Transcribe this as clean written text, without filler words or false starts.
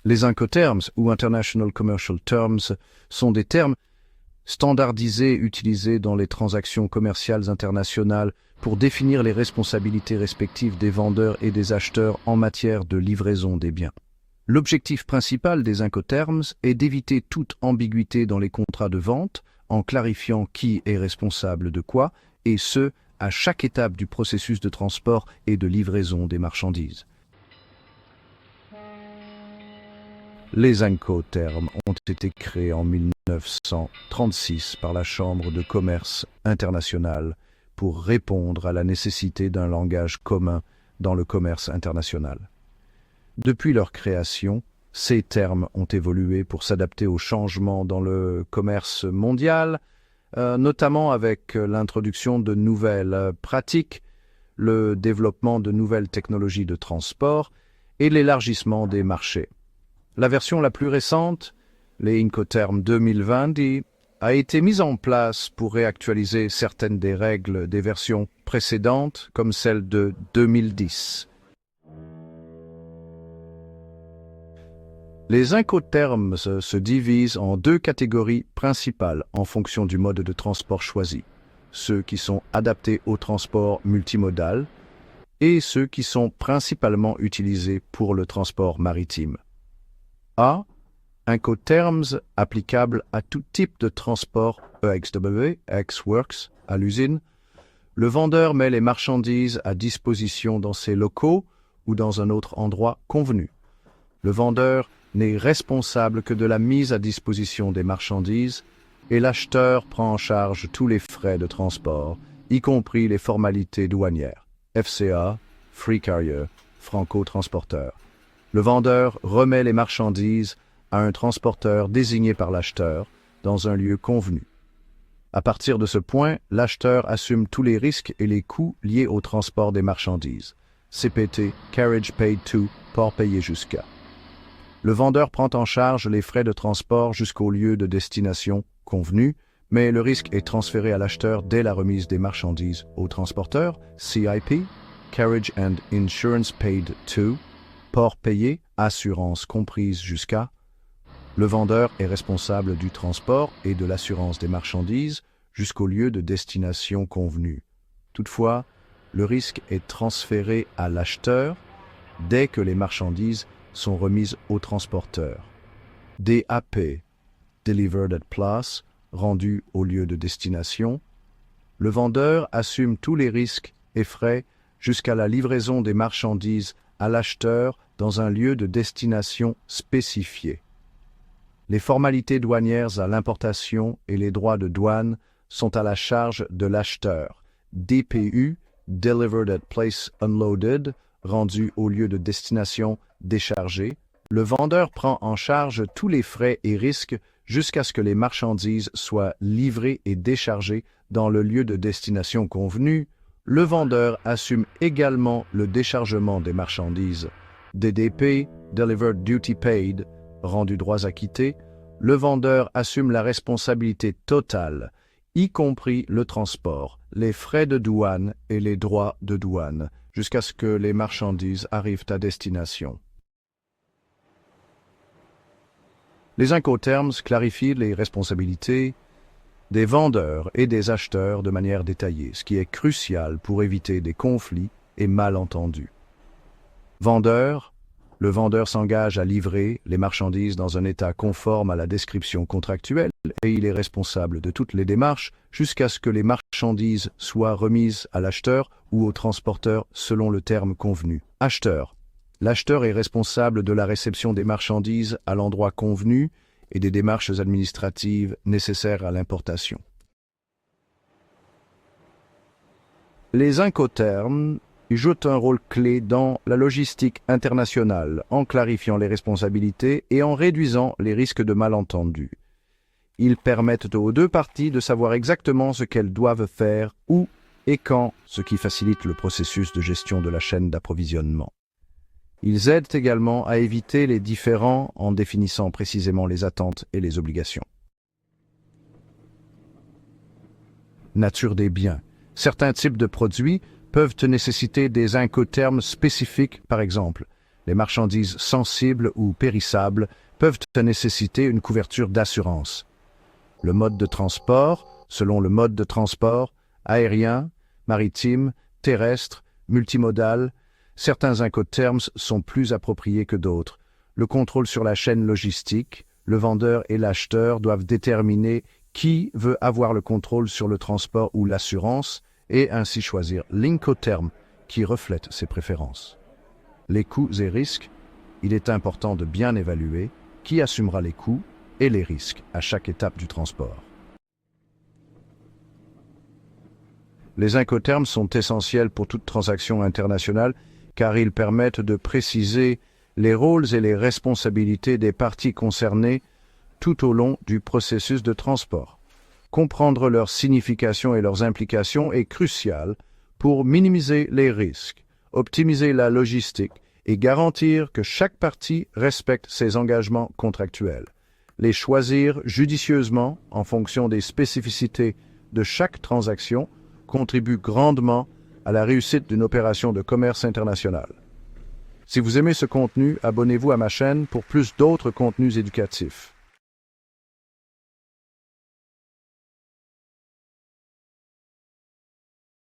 Les Incoterms ou International Commercial Terms sont des termes standardisés utilisés dans les transactions commerciales internationales pour définir les responsabilités respectives des vendeurs et des acheteurs en matière de livraison des biens. L'objectif principal des Incoterms est d'éviter toute ambiguïté dans les contrats de vente en clarifiant qui est responsable de quoi, et ce, à chaque étape du processus de transport et de livraison des marchandises. Les Incoterms ont été créés en 1936 par la Chambre de commerce internationale pour répondre à la nécessité d'un langage commun dans le commerce international. Depuis leur création, ces termes ont évolué pour s'adapter aux changements dans le commerce mondial, notamment avec l'introduction de nouvelles pratiques, le développement de nouvelles technologies de transport et l'élargissement des marchés. La version la plus récente, les Incoterms 2020, a été mise en place pour réactualiser certaines des règles des versions précédentes, comme celle de 2010. Les Incoterms se divisent en deux catégories principales en fonction du mode de transport choisi. Ceux qui sont adaptés au transport multimodal et ceux qui sont principalement utilisés pour le transport maritime. A. Incoterms applicables à tout type de transport EXW, ex-works, à l'usine. Le vendeur met les marchandises à disposition dans ses locaux ou dans un autre endroit convenu. Le vendeur n'est responsable que de la mise à disposition des marchandises et l'acheteur prend en charge tous les frais de transport, y compris les formalités douanières, FCA, Free Carrier, Franco-transporteur. Le vendeur remet les marchandises à un transporteur désigné par l'acheteur dans un lieu convenu. À partir de ce point, l'acheteur assume tous les risques et les coûts liés au transport des marchandises. CPT, Carriage Paid To, port payé jusqu'à. Le vendeur prend en charge les frais de transport jusqu'au lieu de destination convenu, mais le risque est transféré à l'acheteur dès la remise des marchandises au transporteur, CIP, Carriage and Insurance Paid To, port payé, assurance comprise jusqu'à. Le vendeur est responsable du transport et de l'assurance des marchandises jusqu'au lieu de destination convenu. Toutefois, le risque est transféré à l'acheteur dès que les marchandises sont remises au transporteur. DAP, Delivered at Place, rendu au lieu de destination. Le vendeur assume tous les risques et frais jusqu'à la livraison des marchandises à l'acheteur dans un lieu de destination spécifié. Les formalités douanières à l'importation et les droits de douane sont à la charge de l'acheteur. DPU, Delivered at Place Unloaded, rendu au lieu de destination déchargé. Le vendeur prend en charge tous les frais et risques jusqu'à ce que les marchandises soient livrées et déchargées dans le lieu de destination convenu. Le vendeur assume également le déchargement des marchandises. DDP, Delivered Duty Paid, rendu droits acquittés. Le vendeur assume la responsabilité totale, y compris le transport, les frais de douane et les droits de douane, jusqu'à ce que les marchandises arrivent à destination. Les Incoterms clarifient les responsabilités des vendeurs et des acheteurs de manière détaillée, ce qui est crucial pour éviter des conflits et malentendus. Vendeur, le vendeur s'engage à livrer les marchandises dans un état conforme à la description contractuelle et il est responsable de toutes les démarches jusqu'à ce que les marchandises soient remises à l'acheteur ou au transporteur selon le terme convenu. Acheteur. L'acheteur est responsable de la réception des marchandises à l'endroit convenu et des démarches administratives nécessaires à l'importation. Les Incoterms jouent un rôle clé dans la logistique internationale en clarifiant les responsabilités et en réduisant les risques de malentendus. Ils permettent aux deux parties de savoir exactement ce qu'elles doivent faire, où et quand, ce qui facilite le processus de gestion de la chaîne d'approvisionnement. Ils aident également à éviter les différends en définissant précisément les attentes et les obligations. Nature des biens. Certains types de produits peuvent nécessiter des Incoterms spécifiques, par exemple, Les marchandises sensibles ou périssables peuvent nécessiter une couverture d'assurance. Le mode de transport, selon le mode de transport, aérien, maritime, terrestre, multimodal, certains incoterms sont plus appropriés que d'autres. Le contrôle sur la chaîne logistique, le vendeur et l'acheteur doivent déterminer qui veut avoir le contrôle sur le transport ou l'assurance et ainsi choisir l'incoterm qui reflète ses préférences. Les coûts et risques, il est important de bien évaluer qui assumera les coûts et les risques à chaque étape du transport. Les incoterms sont essentiels pour toute transaction internationale car ils permettent de préciser les rôles et les responsabilités des parties concernées tout au long du processus de transport. Comprendre leur signification et leurs implications est crucial pour minimiser les risques, optimiser la logistique et garantir que chaque partie respecte ses engagements contractuels. Les choisir judicieusement en fonction des spécificités de chaque transaction contribue grandement à la réussite d'une opération de commerce international. Si vous aimez ce contenu, abonnez-vous à ma chaîne pour plus d'autres contenus éducatifs.